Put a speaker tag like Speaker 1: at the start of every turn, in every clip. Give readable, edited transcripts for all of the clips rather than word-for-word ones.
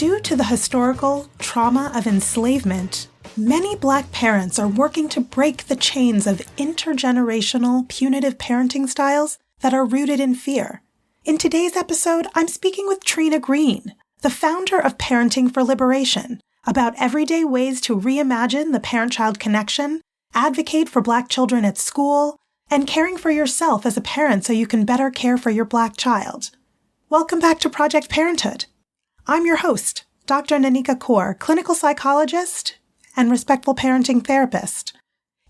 Speaker 1: Due to the historical trauma of enslavement, many Black parents are working to break the chains of intergenerational punitive parenting styles that are rooted in fear. In today's episode, I'm speaking with Trina Greene, the founder of Parenting for Liberation, about everyday ways to reimagine the parent-child connection, advocate for Black children at school, and caring for yourself as a parent so you can better care for your Black child. Welcome back to Project Parenthood. I'm your host, Dr. Nanika Coor, clinical psychologist and respectful parenting therapist.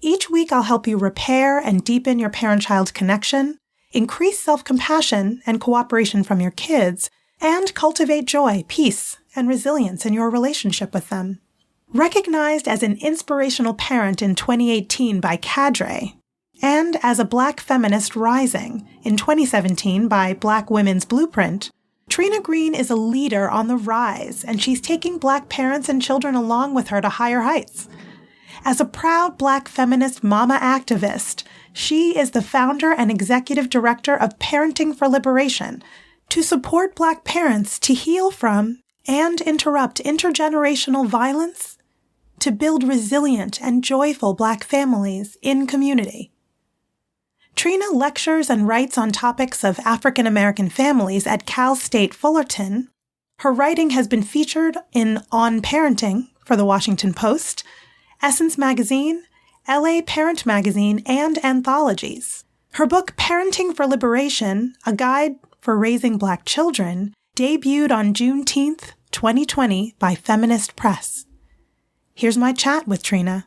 Speaker 1: Each week I'll help you repair and deepen your parent-child connection, increase self-compassion and cooperation from your kids, and cultivate joy, peace, and resilience in your relationship with them. Recognized as an inspirational parent in 2018 by Cadre, and as a Black feminist rising in 2017 by Black Women's Blueprint, Trina Greene is a leader on the rise, and she's taking Black parents and children along with her to higher heights. As a proud Black feminist mama activist, she is the founder and executive director of Parenting for Liberation, to support Black parents to heal from and interrupt intergenerational violence, to build resilient and joyful Black families in community. Trina lectures and writes on topics of African American families at Cal State Fullerton. Her writing has been featured in On Parenting for The Washington Post, Essence Magazine, LA Parent Magazine, and anthologies. Her book, Parenting for Liberation, A Guide for Raising Black Children, debuted on Juneteenth, 2020 by Feminist Press. Here's my chat with Trina.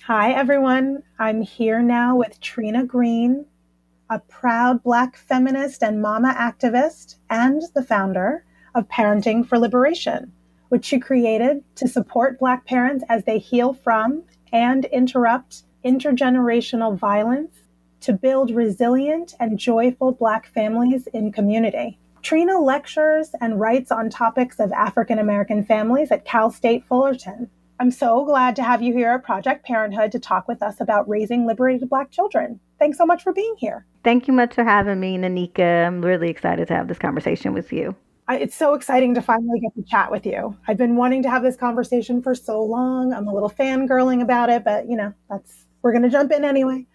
Speaker 1: Hi, everyone. I'm here now with Trina Greene, a proud Black feminist and mama activist and the founder of Parenting for Liberation, which she created to support Black parents as they heal from and interrupt intergenerational violence to build resilient and joyful Black families in community. Trina lectures and writes on topics of African American families at Cal State Fullerton. I'm so glad to have you here at Project Parenthood to talk with us about raising liberated Black children. Thanks so much for being here.
Speaker 2: Thank you much for having me, Nanika. I'm really excited to have this conversation with you.
Speaker 1: It's so exciting to finally get to chat with you. I've been wanting to have this conversation for so long. I'm a little fangirling about it, but we're going to jump in anyway.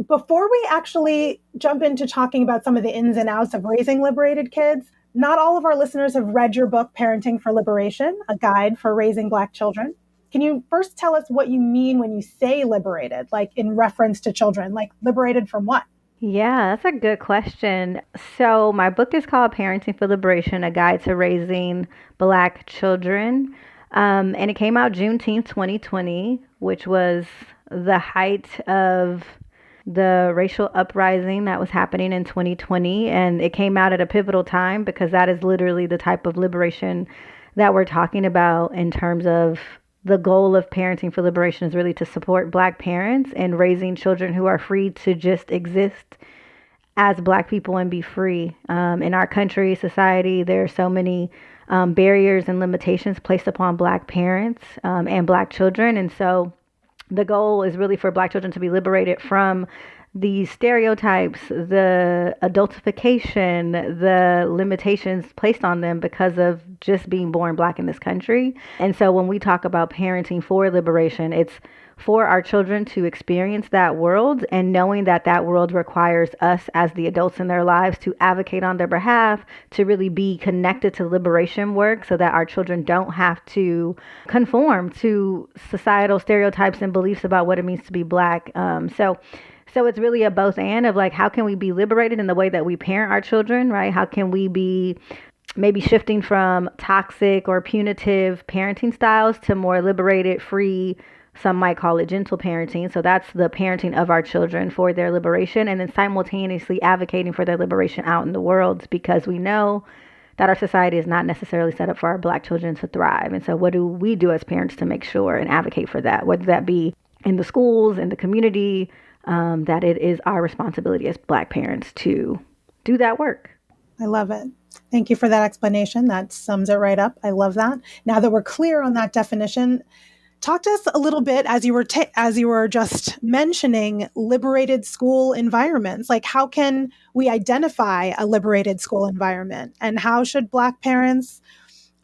Speaker 1: Before we actually jump into talking about some of the ins and outs of raising liberated kids, not all of our listeners have read your book, Parenting for Liberation, A Guide for Raising Black Children. Can you first tell us what you mean when you say liberated, like in reference to children, like liberated from what?
Speaker 2: Yeah, that's a good question. So my book is called Parenting for Liberation, A Guide to Raising Black Children. And it came out Juneteenth, 2020, which was the height of the racial uprising that was happening in 2020. And it came out at a pivotal time because that is literally the type of liberation that we're talking about in terms of the goal of Parenting for Liberation is really to support Black parents and raising children who are free to just exist as Black people and be free. In our country, society, there are so many barriers and limitations placed upon Black parents and Black children. And so the goal is really for Black children to be liberated from the stereotypes, the adultification, the limitations placed on them because of just being born Black in this country. And so when we talk about parenting for liberation, it's for our children to experience that world and knowing that that world requires us as the adults in their lives to advocate on their behalf, to really be connected to liberation work so that our children don't have to conform to societal stereotypes and beliefs about what it means to be Black. So it's really a both and of like, how can we be liberated in the way that we parent our children, right? How can we be maybe shifting from toxic or punitive parenting styles to more liberated, free, some might call it gentle parenting. So that's the parenting of our children for their liberation, and then simultaneously advocating for their liberation out in the world, because we know that our society is not necessarily set up for our Black children to thrive. And so what do we do as parents to make sure and advocate for that, whether that be in the schools, in the community, that it is our responsibility as Black parents to do that work.
Speaker 1: I love it. Thank you for that explanation. That sums it right up. I love that. Now that we're clear on that definition, talk to us a little bit as you were just mentioning liberated school environments. Like, how can we identify a liberated school environment, and how should Black parents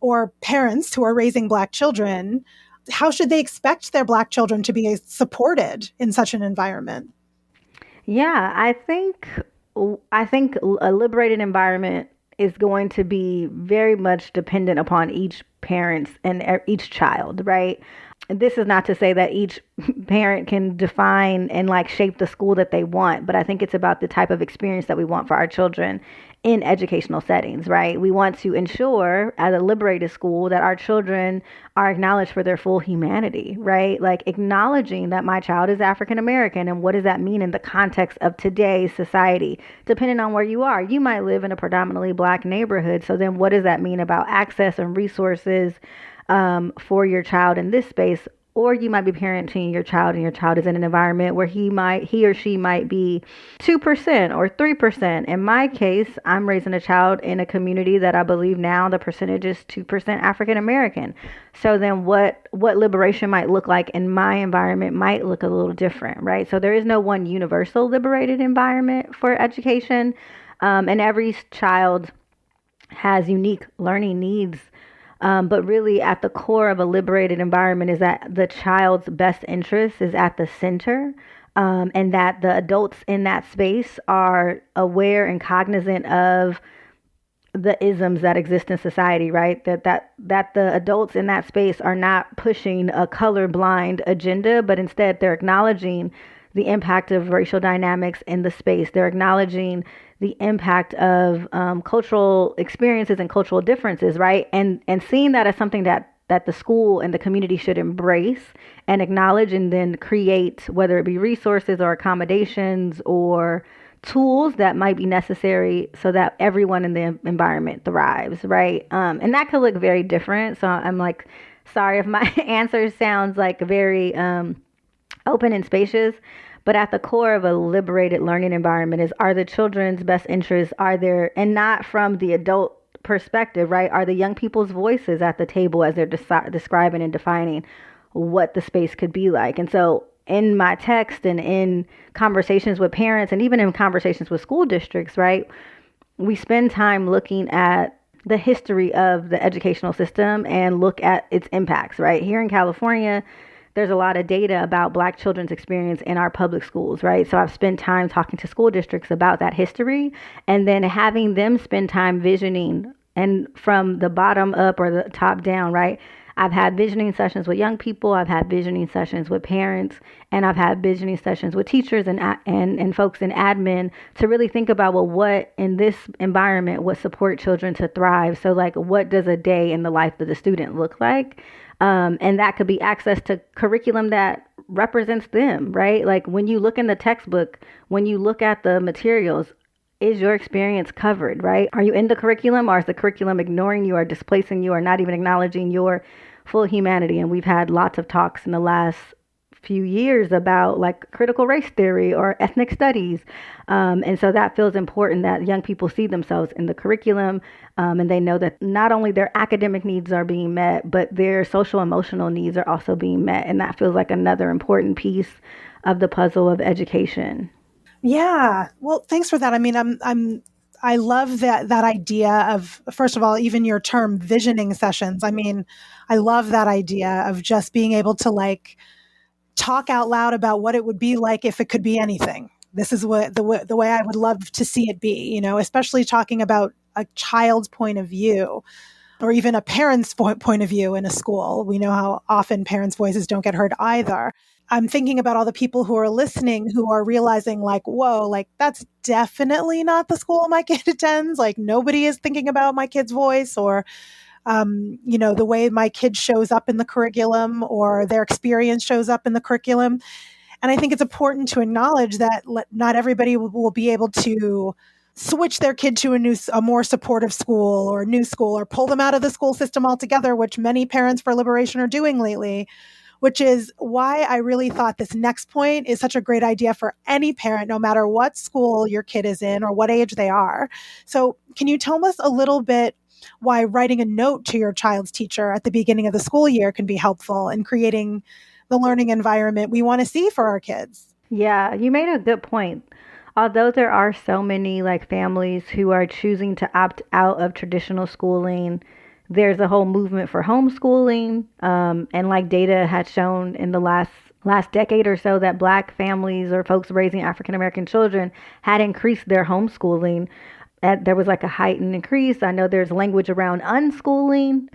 Speaker 1: or parents who are raising Black children, how should they expect their Black children to be supported in such an environment?
Speaker 2: Yeah, I think a liberated environment is going to be very much dependent upon each parents and each child, right? This is not to say that each parent can define and like shape the school that they want, but I think it's about the type of experience that we want for our children in educational settings, right? We want to ensure at a liberated school that our children are acknowledged for their full humanity, right? Like acknowledging that my child is African American and what does that mean in the context of today's society? Depending on where you are, you might live in a predominantly Black neighborhood. So then what does that mean about access and resources for your child in this space? Or you might be parenting your child and your child is in an environment where he or she might be 2% or 3%. In my case, I'm raising a child in a community that I believe now the percentage is 2% African American. So then what liberation might look like in my environment might look a little different, right? So there is no one universal liberated environment for education. And every child has unique learning needs. But really, at the core of a liberated environment is that the child's best interest is at the center, and that the adults in that space are aware and cognizant of the isms that exist in society, right? That the adults in that space are not pushing a colorblind agenda, but instead they're acknowledging the impact of racial dynamics in the space. They're acknowledging the impact of cultural experiences and cultural differences, right? And seeing that as something that the school and the community should embrace and acknowledge, and then create, whether it be resources or accommodations or tools that might be necessary so that everyone in the environment thrives, right? And that could look very different. So I'm like, sorry if my answer sounds like very open and spacious, but at the core of a liberated learning environment is, are the children's best interests, are there, and not from the adult perspective, right? Are the young people's voices at the table as they're describing and defining what the space could be like? And so in my text and in conversations with parents and even in conversations with school districts, right, we spend time looking at the history of the educational system and look at its impacts, right? Here in California, there's a lot of data about Black children's experience in our public schools, right? So I've spent time talking to school districts about that history and then having them spend time visioning, and from the bottom up or the top down, right? I've had visioning sessions with young people, I've had visioning sessions with parents, and I've had visioning sessions with teachers and folks in admin to really think about, well, what in this environment would support children to thrive? So like, what does a day in the life of the student look like? And that could be access to curriculum that represents them, right? Like when you look in the textbook, when you look at the materials, is your experience covered, right? Are you in the curriculum, or is the curriculum ignoring you or displacing you or not even acknowledging your full humanity? And we've had lots of talks in the last few years about like critical race theory or ethnic studies. And so that feels important that young people see themselves in the curriculum, and they know that not only their academic needs are being met, but their social emotional needs are also being met. And that feels like another important piece of the puzzle of education.
Speaker 1: Yeah. Well, thanks for that. I mean, I love that idea of, first of all, even your term visioning sessions. I mean, I love that idea of just being able to like talk out loud about what it would be like if it could be anything. This is what the way I would love to see it be, you know, especially talking about a child's point of view or even a parent's point of view in a school. We know how often parents' voices don't get heard either. I'm thinking about all the people who are listening who are realizing like, whoa, like that's definitely not the school my kid attends. Like nobody is thinking about my kid's voice or, you know, the way my kid shows up in the curriculum or their experience shows up in the curriculum. And I think it's important to acknowledge that not everybody will be able to switch their kid to a more supportive school or a new school or pull them out of the school system altogether, which many parents for liberation are doing lately, which is why I really thought this next point is such a great idea for any parent, no matter what school your kid is in or what age they are. So can you tell us a little bit why writing a note to your child's teacher at the beginning of the school year can be helpful in creating the learning environment we want to see for our kids?
Speaker 2: Yeah, you made a good point. Although there are so many like families who are choosing to opt out of traditional schooling, There's a whole movement for homeschooling. And like data had shown in the last decade or so that Black families or folks raising African American children had increased their homeschooling. There was like a heightened increase. I know there's language around unschooling,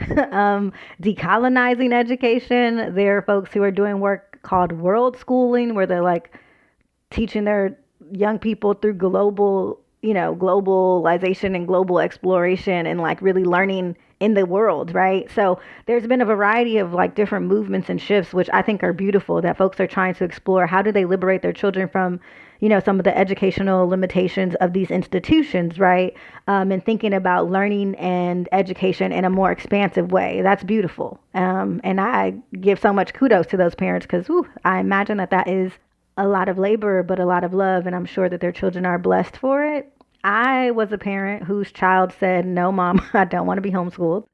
Speaker 2: decolonizing education. There are folks who are doing work called world schooling, where they're like teaching their young people through globalization and global exploration and like really learning in the world, right? So there's been a variety of like different movements and shifts, which I think are beautiful, that folks are trying to explore. How do they liberate their children from, some of the educational limitations of these institutions, right? And thinking about learning and education in a more expansive way. That's beautiful. And I give so much kudos to those parents because I imagine that is a lot of labor, but a lot of love. And I'm sure that their children are blessed for it. I was a parent whose child said, no, mom, I don't want to be homeschooled.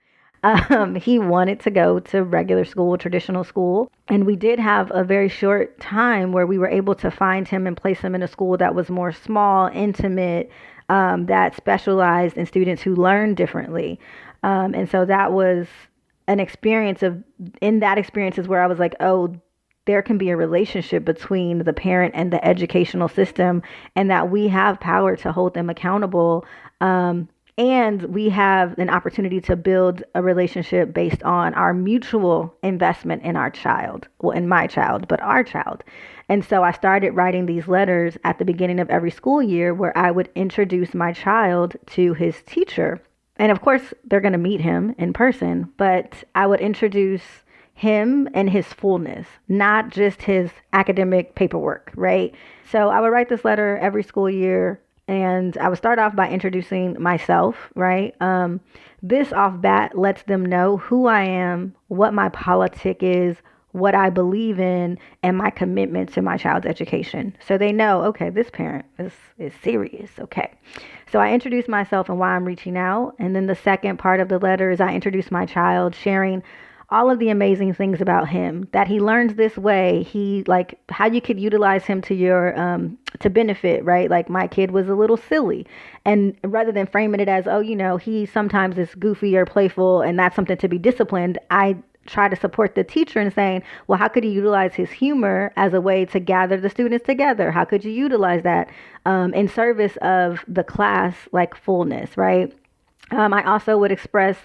Speaker 2: He wanted to go to regular school, traditional school. And we did have a very short time where we were able to find him and place him in a school that was more small, intimate, that specialized in students who learn differently. And so that was an experience in that experience is where I was like, oh, there can be a relationship between the parent and the educational system, and that we have power to hold them accountable. And we have an opportunity to build a relationship based on our mutual investment in our child. Well, in my child, but our child. And so I started writing these letters at the beginning of every school year where I would introduce my child to his teacher. And of course, they're going to meet him in person, but I would introduce him and his fullness, not just his academic paperwork, right? So I would write this letter every school year, and I would start off by introducing myself, right? This off bat lets them know who I am, what my politic is, what I believe in, and my commitment to my child's education. So they know, okay, this parent is serious, okay. So I introduce myself and why I'm reaching out. And then the second part of the letter is I introduce my child, sharing all of the amazing things about him, that he learns this way. He like how you could utilize him to your to benefit, right? Like my kid was a little silly, and rather than framing it as, oh, he sometimes is goofy or playful and that's something to be disciplined, I try to support the teacher in saying, well, how could he utilize his humor as a way to gather the students together? How could you utilize that in service of the class, like fullness, right? I also would express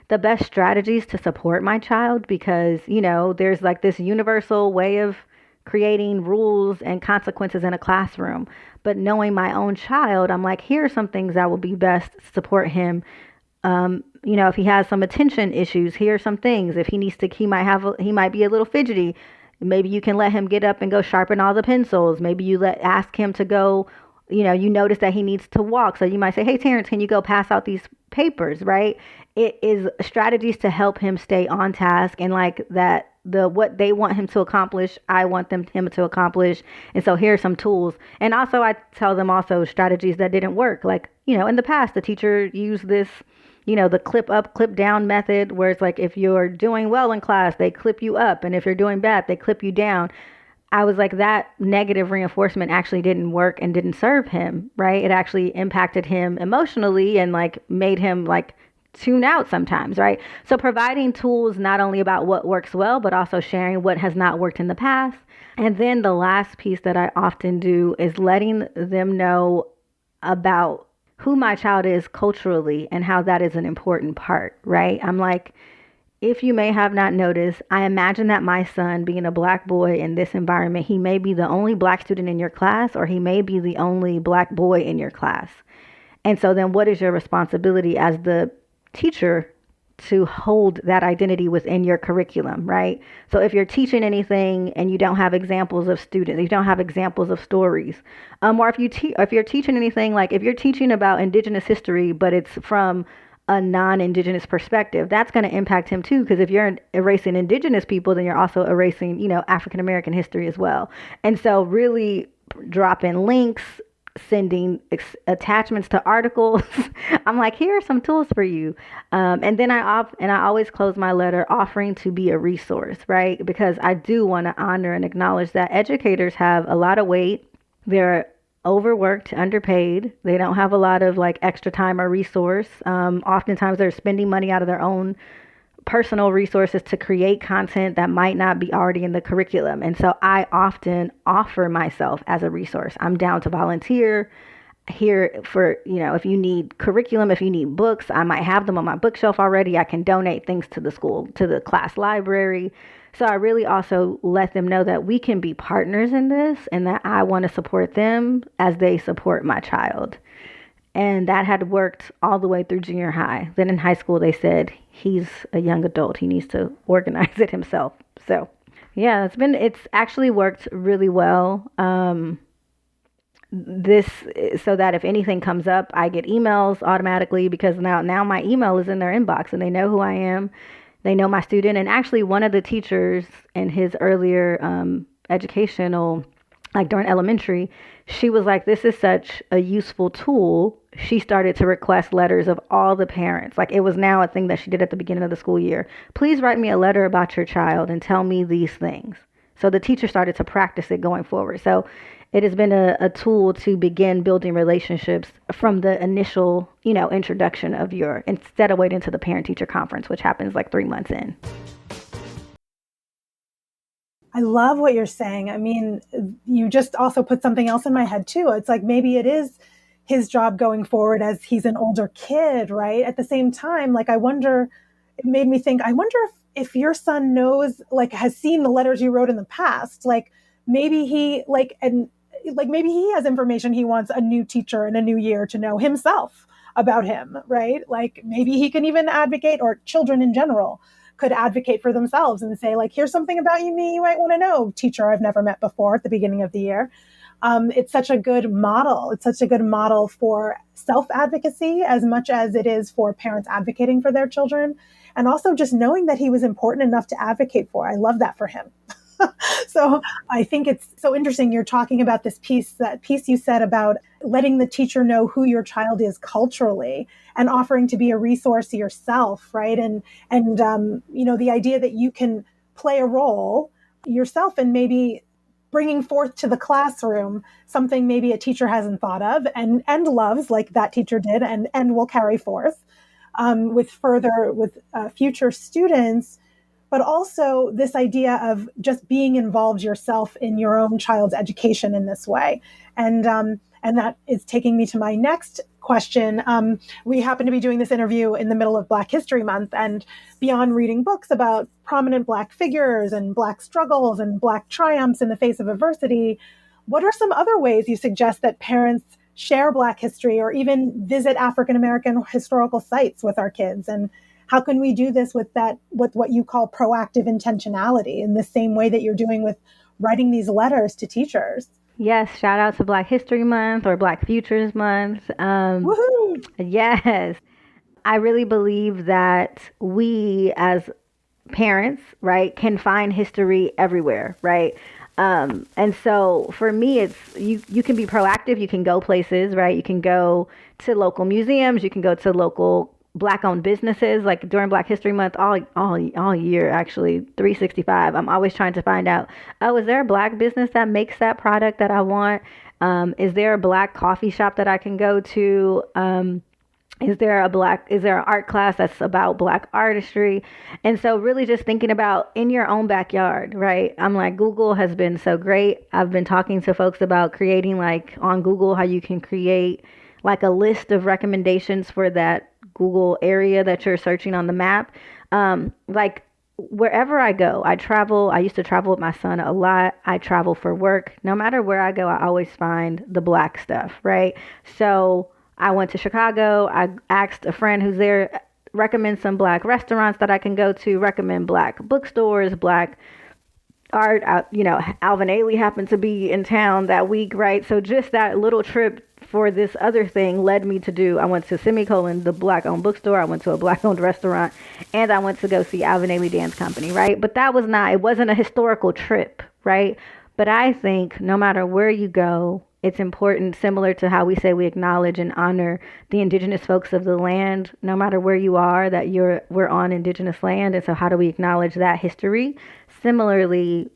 Speaker 2: the best strategies to support my child because, there's like this universal way of creating rules and consequences in a classroom. But knowing my own child, I'm like, here are some things that will be best to support him. If he has some attention issues, here are some things. If he needs to, he might be a little fidgety. Maybe you can let him get up and go sharpen all the pencils. Maybe you ask him to go, you notice that he needs to walk. So you might say, hey, Terrence, can you go pass out these papers, right? It is strategies to help him stay on task and like that what they want him to accomplish, I want him to accomplish. And so here's some tools. And also I tell them also strategies that didn't work. Like, in the past, the teacher used this, the clip up, clip down method, where it's like, if you're doing well in class, they clip you up. And if you're doing bad, they clip you down. I was like, that negative reinforcement actually didn't work and didn't serve him, right? It actually impacted him emotionally and like made him like tune out sometimes, right? So providing tools not only about what works well, but also sharing what has not worked in the past. And then the last piece that I often do is letting them know about who my child is culturally and how that is an important part, right? I'm like, if you may have not noticed, I imagine that my son, being a Black boy in this environment, he may be the only Black student in your class, or he may be the only Black boy in your class. And so then what is your responsibility as the teacher to hold that identity within your curriculum, right? So if you're teaching anything and you don't have examples of students, you don't have examples of stories, or if you're teaching anything, like if you're teaching about Indigenous history, but it's from a non-Indigenous perspective, that's going to impact him too. Because if you're erasing Indigenous people, then you're also erasing, African American history as well. And so really dropping links, sending attachments to articles. I'm like, here are some tools for you. And then I always close my letter offering to be a resource, right? Because I do want to honor and acknowledge that educators have a lot of weight. They're overworked, underpaid. They don't have a lot of like extra time or resource. Oftentimes they're spending money out of their own personal resources to create content that might not be already in the curriculum. And so I often offer myself as a resource. I'm down to volunteer here for, if you need curriculum, if you need books, I might have them on my bookshelf already. I can donate things to the school, to the class library. So I really also let them know that we can be partners in this and that I want to support them as they support my child. And that had worked all the way through junior high. Then in high school, they said, he's a young adult. He needs to organize it himself. So yeah, it's actually worked really well. This so that if anything comes up, I get emails automatically because now my email is in their inbox and they know who I am. They know my student. And actually one of the teachers in his earlier educational, like during elementary, she was like, this is such a useful tool. She started to request letters of all the parents. Like it was now a thing that she did at the beginning of the school year. Please write me a letter about your child and tell me these things. So the teacher started to practice it going forward. So it has been a tool to begin building relationships from the initial, introduction of instead of waiting to the parent-teacher conference, which happens like 3 months in.
Speaker 1: I love what you're saying. I mean, you just also put something else in my head too. It's like maybe it is his job going forward as he's an older kid, right? At the same time, like it made me think, I wonder if your son knows, like has seen the letters you wrote in the past, like maybe maybe he has information he wants a new teacher in a new year to know himself about him, right? Like maybe he can even advocate, or children in general could advocate for themselves and say, like, here's something about me you might want to know, teacher I've never met before at the beginning of the year. It's such a good model. It's such a good model for self-advocacy as much as it is for parents advocating for their children. And also just knowing that he was important enough to advocate for. I love that for him. So I think it's so interesting. You're talking about that piece you said about letting the teacher know who your child is culturally and offering to be a resource yourself, right? And the idea that you can play a role yourself and maybe bringing forth to the classroom something maybe a teacher hasn't thought of and loves, like that teacher did, and will carry forth with future students. But also this idea of just being involved yourself in your own child's education in this way. And that is taking me to my next question. We happen to be doing this interview in the middle of Black History Month, and beyond reading books about prominent Black figures and Black struggles and Black triumphs in the face of adversity, what are some other ways you suggest that parents share Black history or even visit African American historical sites with our kids? And how can we do this with what you call proactive intentionality in the same way that you're doing with writing these letters to teachers?
Speaker 2: Yes, shout out to Black History Month or Black Futures Month.
Speaker 1: Woohoo!
Speaker 2: Yes, I really believe that we as parents, right, can find history everywhere, right? And so for me, it's you can be proactive. You can go places, right? You can go to local museums. You can go to local Black-owned businesses. Like during Black History Month, all year, actually, 365, I'm always trying to find out, is there a Black business that makes that product that I want? Is there a Black coffee shop that I can go to? Is there an art class that's about Black artistry? And so really just thinking about in your own backyard, right? I'm like, Google has been so great. I've been talking to folks about creating, like on Google, how you can create like a list of recommendations for that Google area that you're searching on the map. Like wherever I go, I travel. I used to travel with my son a lot. I travel for work. No matter where I go, I always find the Black stuff, right? So I went to Chicago. I asked a friend who's there, recommend some Black restaurants that I can go to, recommend Black bookstores, Black art. Alvin Ailey happened to be in town that week, right? So just that little trip for this other thing led me to I went to Semicolon, the Black-owned bookstore. I went to a Black-owned restaurant, and I went to go see Alvin Ailey Dance Company, right? But it wasn't a historical trip, right? But I think no matter where you go, it's important, similar to how we say we acknowledge and honor the indigenous folks of the land, no matter where you are, that we're on indigenous land. And so how do we acknowledge that history? Similarly,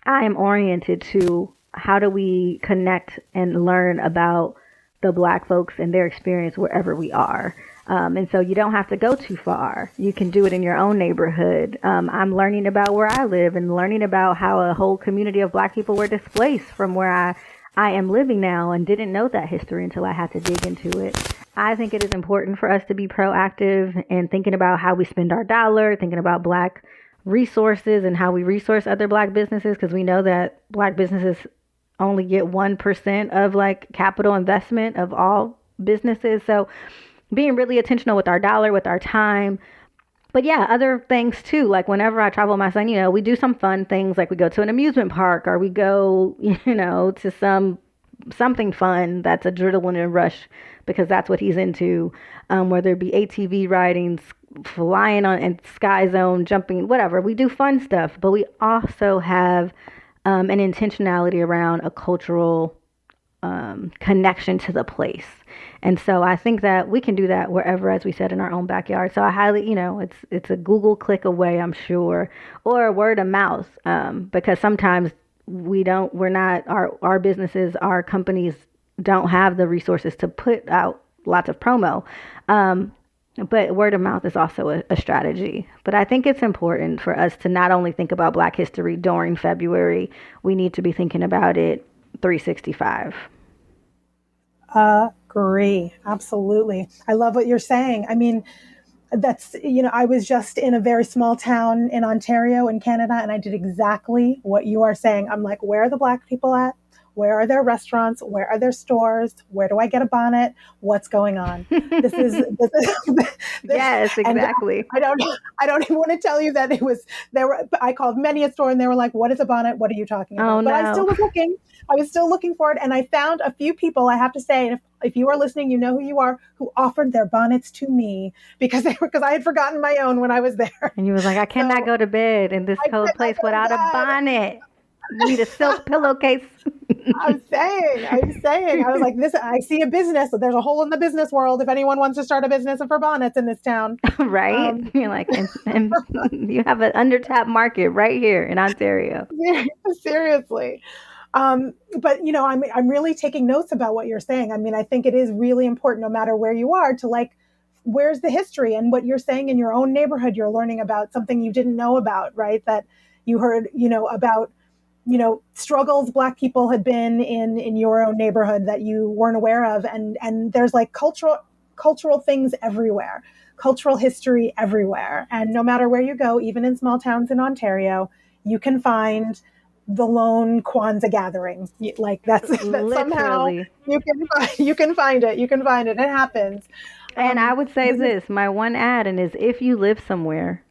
Speaker 2: I am oriented to how do we connect and learn about the Black folks and their experience wherever we are. And so you don't have to go too far. You can do it in your own neighborhood. I'm learning about where I live and learning about how a whole community of Black people were displaced from where I am living now, and didn't know that history until I had to dig into it. I think it is important for us to be proactive and thinking about how we spend our dollar, thinking about Black resources and how we resource other Black businesses, because we know that Black businesses only get 1% of like capital investment of all businesses. So being really intentional with our dollar, with our time. But yeah, other things too. Like whenever I travel with my son, we do some fun things, like we go to an amusement park, or we go, to something fun that's adrenaline and rush, because that's what he's into. Whether it be ATV riding, flying on and Sky Zone, jumping, whatever. We do fun stuff, but we also have an intentionality around a cultural connection to the place. And so I think that we can do that wherever, as we said, in our own backyard. So I highly, it's a Google click away, I'm sure, or word of mouth, because sometimes our businesses, our companies don't have the resources to put out lots of promo. But word of mouth is also a strategy. But I think it's important for us to not only think about Black history during February, we need to be thinking about it 365.
Speaker 1: Agree. Absolutely. I love what you're saying. I mean, that's, I was just in a very small town in Ontario in Canada, and I did exactly what you are saying. I'm like, where are the Black people at? Where are their restaurants? Where are their stores? Where do I get a bonnet? What's going on? This is
Speaker 2: yes, exactly.
Speaker 1: I don't even want to tell you that I called many a store and they were like, what is a bonnet? What are you talking about?
Speaker 2: Oh,
Speaker 1: but
Speaker 2: no.
Speaker 1: I still was looking. I was still looking for it. And I found a few people, I have to say, and if you are listening, you know who you are, who offered their bonnets to me because I had forgotten my own when I was there.
Speaker 2: And you was like, I cannot go to bed in this cold place without a bonnet. You need a silk pillowcase.
Speaker 1: I'm saying. I was like, I see a business. There's a hole in the business world if anyone wants to start a business for bonnets in this town.
Speaker 2: Right? You're like, and you have an undertapped market right here in Ontario.
Speaker 1: Seriously. But, I'm really taking notes about what you're saying. I mean, I think it is really important, no matter where you are, to where's the history, and what you're saying in your own neighborhood, you're learning about something you didn't know about, right? That you heard, about, struggles Black people had been in your own neighborhood that you weren't aware of. And there's cultural things everywhere, cultural history everywhere. And no matter where you go, even in small towns in Ontario, you can find the lone Kwanzaa gathering. That's somehow you can find it. It happens.
Speaker 2: And I would say this, my one add, and is if you live somewhere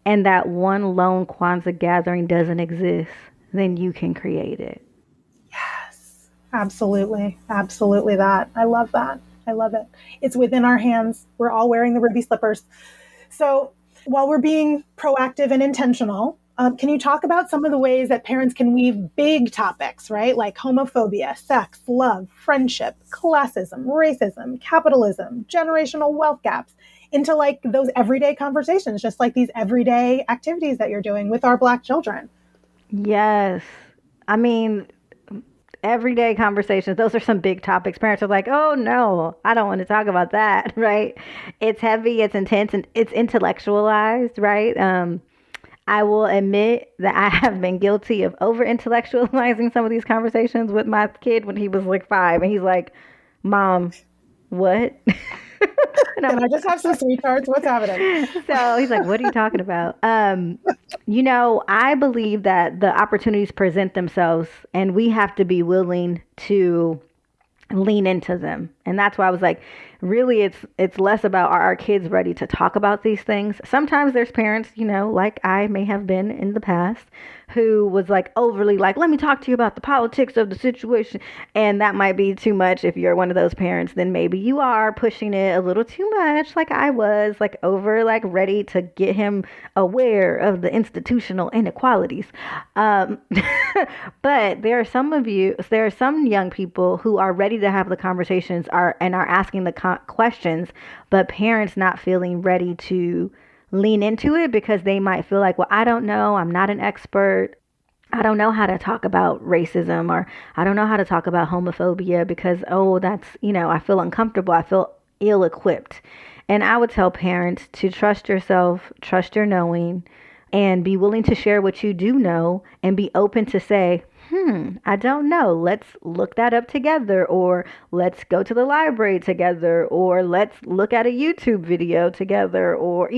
Speaker 2: and that one lone Kwanzaa gathering doesn't exist, then you can create it.
Speaker 1: Yes, absolutely. Absolutely that. I love that. I love it. It's within our hands. We're all wearing the ruby slippers. So while we're being proactive and intentional, can you talk about some of the ways that parents can weave big topics, right? Like homophobia, sex, love, friendship, classism, racism, capitalism, generational wealth gaps into those everyday conversations, just like these everyday activities that you're doing with our Black children?
Speaker 2: Yes. I mean, everyday conversations, those are some big topics. Parents are like, oh no, I don't want to talk about that, right? It's heavy, it's intense, and it's intellectualized, right? I will admit that I have been guilty of over-intellectualizing some of these conversations with my kid when he was 5, and he's like, Mom, what?
Speaker 1: Can I just have some sweethearts? What's happening?
Speaker 2: So he's like, what are you talking about? I believe that the opportunities present themselves, and we have to be willing to lean into them. And that's why I was like, really, it's less about, are our kids ready to talk about these things? Sometimes there's parents, like I may have been in the past, who was overly let me talk to you about the politics of the situation. And that might be too much. If you're one of those parents, then maybe you are pushing it a little too much, like I was, ready to get him aware of the institutional inequalities. But there are some young people who are ready to have the conversations and are asking the questions, but parents not feeling ready to lean into it because they might feel like, well, I don't know, I'm not an expert. I don't know how to talk about racism, or I don't know how to talk about homophobia because, oh, that's, I feel uncomfortable. I feel ill equipped. And I would tell parents to trust yourself, trust your knowing, and be willing to share what you do know and be open to say, I don't know. Let's look that up together, or let's go to the library together, or let's look at a YouTube video together, or,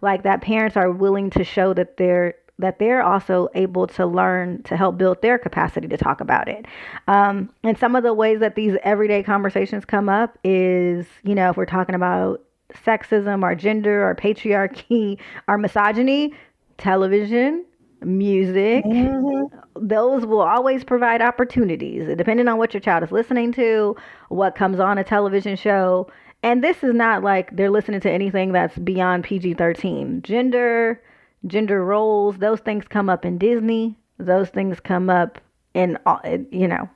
Speaker 2: like that parents are willing to show that they're also able to learn to help build their capacity to talk about it. And some of the ways that these everyday conversations come up is, if we're talking about sexism or gender or patriarchy or misogyny, television, music, those will always provide opportunities, depending on what your child is listening to, what comes on a television show. And this is not like they're listening to anything that's beyond PG-13. Gender roles, those things come up in Disney. Those things come up in,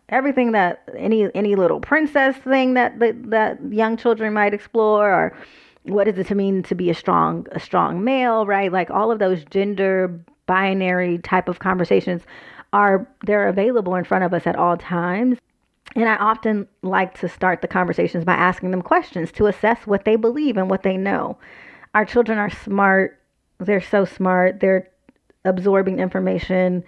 Speaker 2: everything that any little princess thing that young children might explore, or what is it to mean to be a strong male, right? Like all of those gender binary type of conversations they're available in front of us at all times. And I often like to start the conversations by asking them questions to assess what they believe and what they know. Our children are smart. They're so smart. They're absorbing information,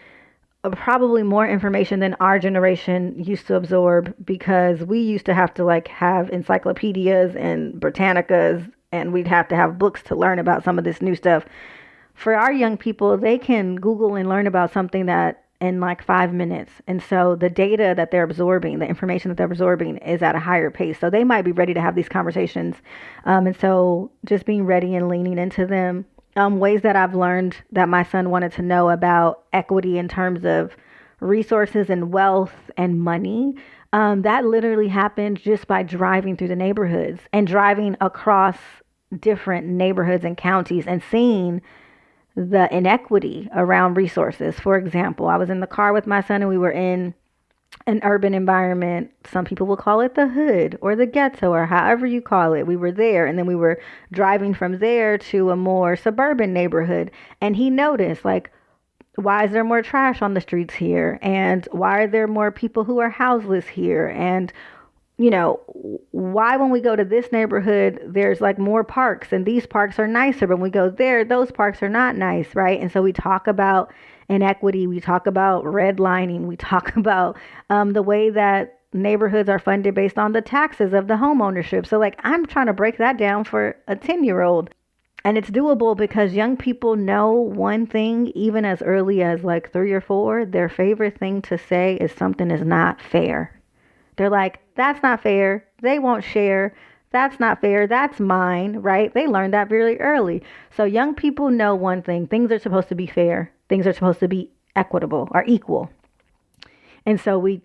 Speaker 2: probably more information than our generation used to absorb, because we used to have to have encyclopedias and Britannicas, and we'd have to have books to learn about some of this new stuff. For our young people, they can Google and learn about something that in 5 minutes. And so the data that they're absorbing, the information that they're absorbing is at a higher pace. So they might be ready to have these conversations. And so just being ready and leaning into them. Ways that I've learned that my son wanted to know about equity in terms of resources and wealth and money. That literally happened just by driving through the neighborhoods and driving across different neighborhoods and counties and seeing the inequity around resources. For example, I was in the car with my son and we were in an urban environment. Some people will call it the hood or the ghetto or however you call it. We were there, and then we were driving from there to a more suburban neighborhood. And he noticed, why is there more trash on the streets here? And why are there more people who are houseless here? And why when we go to this neighborhood, there's more parks, and these parks are nicer, but when we go there, those parks are not nice, right? And so we talk about inequity, we talk about redlining, we talk about the way that neighborhoods are funded based on the taxes of the home ownership. So I'm trying to break that down for a 10-year-old. And it's doable because young people know one thing, even as early as 3 or 4, their favorite thing to say is something is not fair. They're like, that's not fair. They won't share. That's not fair. That's mine, right? They learned that really early. So young people know one thing. Things are supposed to be fair. Things are supposed to be equitable or equal. And so we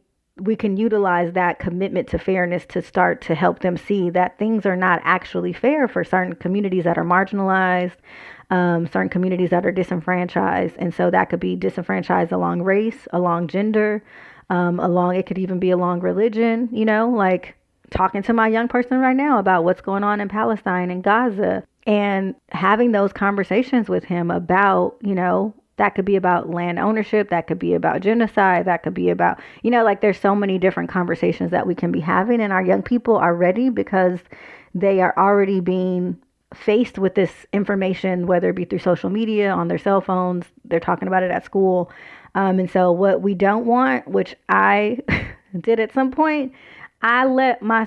Speaker 2: can utilize that commitment to fairness to start to help them see that things are not actually fair for certain communities that are marginalized, certain communities that are disenfranchised. And so that could be disenfranchised along race, along gender, it could even be along religion, talking to my young person right now about what's going on in Palestine and Gaza, and having those conversations with him about, that could be about land ownership, that could be about genocide, that could be about, there's so many different conversations that we can be having, and our young people are ready because they are already being faced with this information, whether it be through social media, on their cell phones, they're talking about it at school. And so what we don't want, which I did at some point, I let my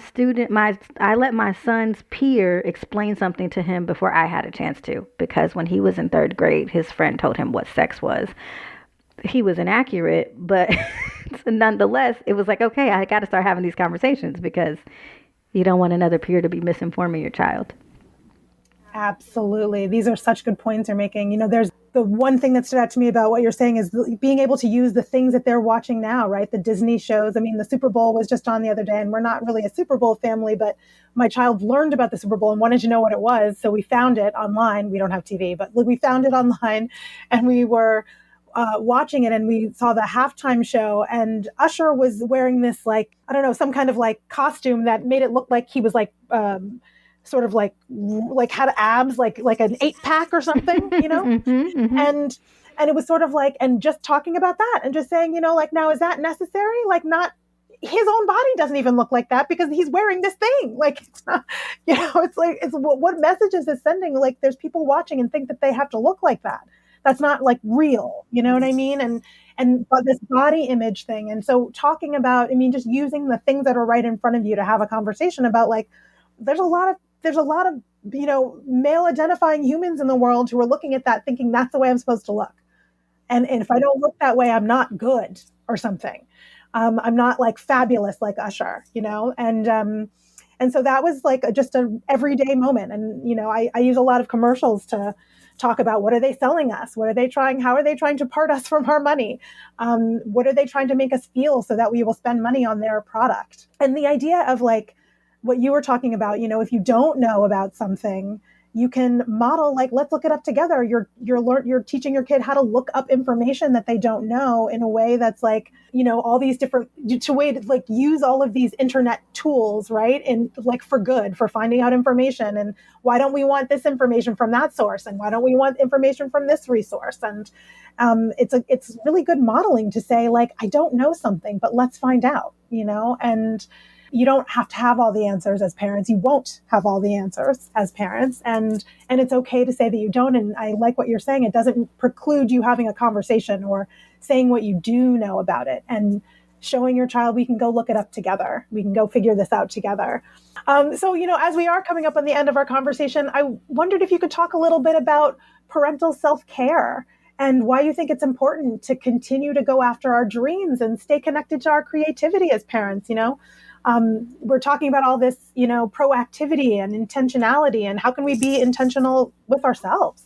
Speaker 2: son's peer explain something to him before I had a chance to, because when he was in 3rd grade, his friend told him what sex was. He was inaccurate, but nonetheless, it was okay, I got to start having these conversations because you don't want another peer to be misinforming your child.
Speaker 1: Absolutely. These are such good points you're making. There's the one thing that stood out to me about what you're saying is being able to use the things that they're watching now, right? The Disney shows. I mean, the Super Bowl was just on the other day, and we're not really a Super Bowl family, but my child learned about the Super Bowl and wanted to know what it was. So we found it online. We don't have TV, but we found it online, and we were watching it, and we saw the halftime show, and Usher was wearing this, some kind of costume that made it look like he was sort of had abs, like an 8-pack or something,
Speaker 2: Mm-hmm.
Speaker 1: And And it was sort of like, and just talking about that and just saying, like, now, is that necessary? Like, not, his own body doesn't even look like that because he's wearing this thing. Like, it's not, it's like, it's what messages is sending? Like, there's people watching and think that they have to look like that. That's not like real. You know what I mean? And but this body image thing. And so talking about, I mean, just using the things that are right in front of you to have a conversation about, like, there's a lot of male identifying humans in the world who are looking at that thinking that's the way I'm supposed to look. And if I don't look that way, I'm not good or something. I'm not like fabulous like Usher, and so that was like just a everyday moment. And I use a lot of commercials to talk about, what are they selling us? What are they trying? How are they trying to part us from our money? What are they trying to make us feel so that we will spend money on their product? And the idea of, like, what you were talking about, if you don't know about something, you can model, like, let's look it up together. You're teaching your kid how to look up information that they don't know in a way that's like, all these different to way to, like, use all of these internet tools, right? And, like, for good, for finding out information. And why don't we want this information from that source? And why don't we want information from this resource? And it's really good modeling to say, like, I don't know something, but let's find out, and you don't have to have all the answers as parents. You won't have all the answers as parents. And it's okay to say that you don't. And I like what you're saying. It doesn't preclude you having a conversation or saying what you do know about it, and showing your child, we can go look it up together. We can go figure this out together. So, as we are coming up on the end of our conversation, I wondered if you could talk a little bit about parental self-care and why you think it's important to continue to go after our dreams and stay connected to our creativity as parents. We're talking about all this, proactivity and intentionality, and how can we be intentional with ourselves?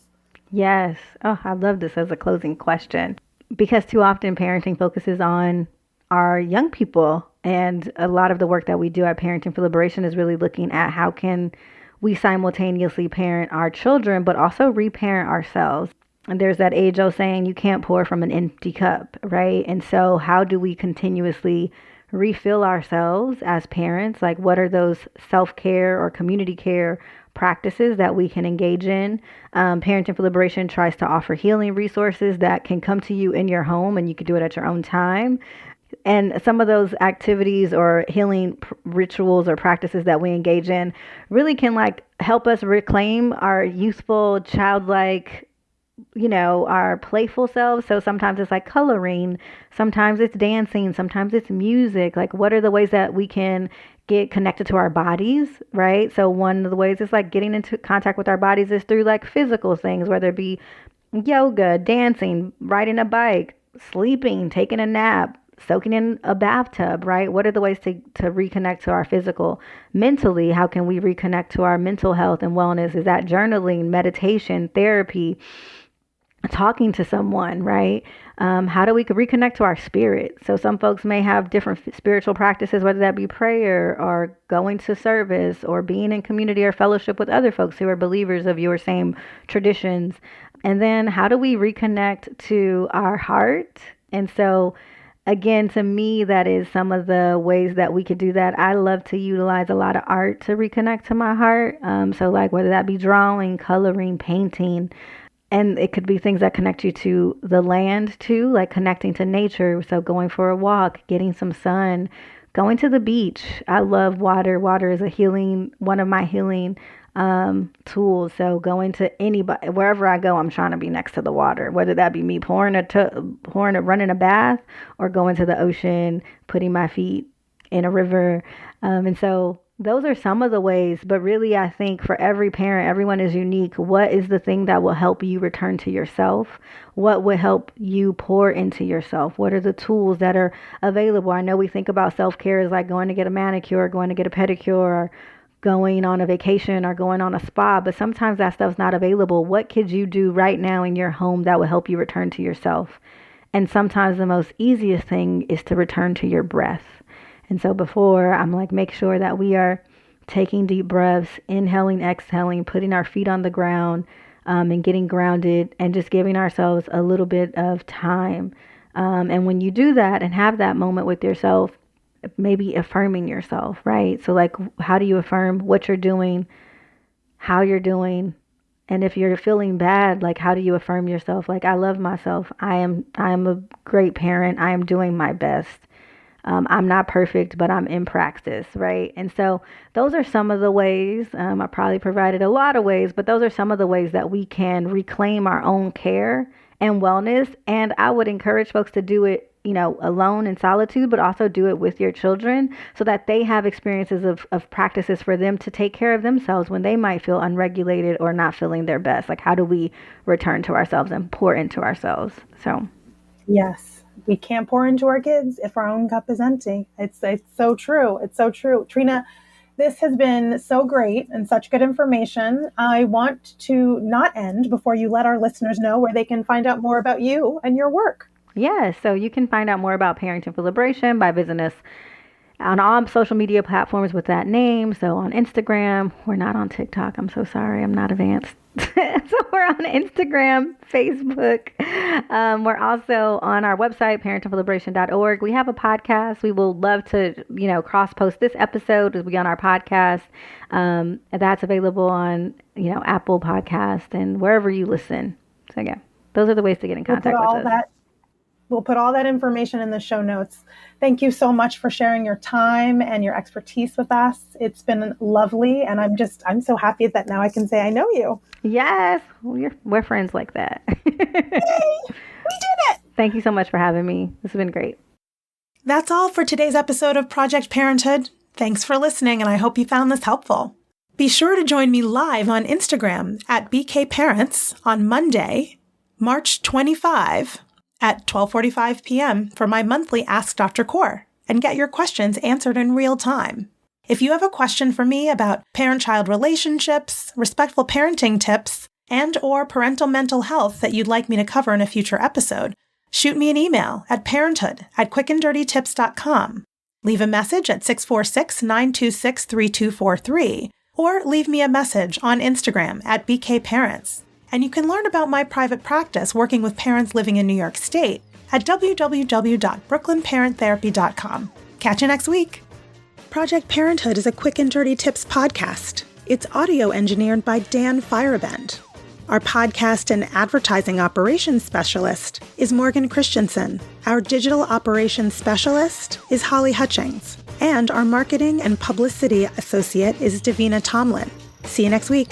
Speaker 2: Yes. Oh, I love this as a closing question, because too often parenting focuses on our young people. And a lot of the work that we do at Parenting for Liberation is really looking at how can we simultaneously parent our children, but also reparent ourselves. And there's that age-old saying, you can't pour from an empty cup, right? And so how do we continuously refill ourselves as parents? Like, what are those self-care or community care practices that we can engage in? Parenting for Liberation tries to offer healing resources that can come to you in your home, and you can do it at your own time. And some of those activities or healing rituals or practices that we engage in really can, like, help us reclaim our youthful, childlike, our playful selves. So sometimes it's like coloring, sometimes it's dancing, sometimes it's music. Like, what are the ways that we can get connected to our bodies, right? So one of the ways is, like, getting into contact with our bodies is through, like, physical things, whether it be yoga, dancing, riding a bike, sleeping, taking a nap, soaking in a bathtub, right? What are the ways to reconnect to our physical? Mentally, how can we reconnect to our mental health and wellness? Is that journaling, meditation, therapy, talking to someone, right? How do we reconnect to our spirit? So some folks may have different spiritual practices, whether that be prayer or going to service or being in community or fellowship with other folks who are believers of your same traditions. And then how do we reconnect to our heart? And so, again, to me, that is some of the ways that we could do that. I love to utilize a lot of art to reconnect to my heart. So, like, whether that be drawing, coloring, painting, and it could be things that connect you to the land too, like connecting to nature. So going for a walk, getting some sun, going to the beach. I love water. Water is one of my healing tools. So going to anybody, wherever I go, I'm trying to be next to the water, whether that be me running a bath, or going to the ocean, putting my feet in a river. And so those are some of the ways, but really I think for every parent, everyone is unique. What is the thing that will help you return to yourself? What will help you pour into yourself? What are the tools that are available? I know we think about self-care as like going to get a manicure, going to get a pedicure, or going on a vacation or going on a spa, but sometimes that stuff's not available. What could you do right now in your home that will help you return to yourself? And sometimes the most easiest thing is to return to your breath. And so before, I'm like, make sure that we are taking deep breaths, inhaling, exhaling, putting our feet on the ground, and getting grounded, and just giving ourselves a little bit of time. And when you do that and have that moment with yourself, maybe affirming yourself, right? So like, how do you affirm what you're doing, how you're doing, And if you're feeling bad, like, how do you affirm yourself? Like, I love myself. I am a great parent. I am doing my best. I'm not perfect, but I'm in practice, right? And so those are some of the ways, I probably provided a lot of ways, but those are some of the ways that we can reclaim our own care and wellness. And I would encourage folks to do it, alone in solitude, but also do it with your children so that they have experiences of practices for them to take care of themselves when they might feel unregulated or not feeling their best. Like, how do we return to ourselves and pour into ourselves? So,
Speaker 1: yes. We can't pour into our kids if our own cup is empty. It's so true. It's so true. Trina, this has been so great and such good information. I want to not end before you let our listeners know where they can find out more about you and your work.
Speaker 2: Yeah, so you can find out more about Parenting for Liberation by visiting us on all social media platforms with that name. So on Instagram, we're not on TikTok. I'm so sorry. I'm not advanced. So we're on Instagram, Facebook. We're also on our website, parentingforliberation.org. We have a podcast. We will love to, cross-post this episode as we on our podcast. That's available on, Apple Podcast and wherever you listen. So yeah, those are the ways to get in contact with us.
Speaker 1: We'll put all that information in the show notes. Thank you so much for sharing your time and your expertise with us. It's been lovely. And I'm so happy that now I can say I know you.
Speaker 2: Yes. We're friends like that.
Speaker 1: Yay! We did it.
Speaker 2: Thank you so much for having me. This has been great.
Speaker 1: That's all for today's episode of Project Parenthood. Thanks for listening, and I hope you found this helpful. Be sure to join me live on Instagram at BKParents on Monday, March 25, at 12:45 p.m. for my monthly Ask Dr. Coor and get your questions answered in real time. If you have a question for me about parent-child relationships, respectful parenting tips, and/or parental mental health that you'd like me to cover in a future episode, shoot me an email at parenthood@quickanddirtytips.com. Leave a message at 646-926-3243, or leave me a message on Instagram at BKParents. And you can learn about my private practice working with parents living in New York State at www.brooklynparenttherapy.com. Catch you next week. Project Parenthood is a Quick and Dirty Tips podcast. It's audio engineered by Dan Firebend. Our podcast and advertising operations specialist is Morgan Christensen. Our digital operations specialist is Holly Hutchings. And our marketing and publicity associate is Davina Tomlin. See you next week.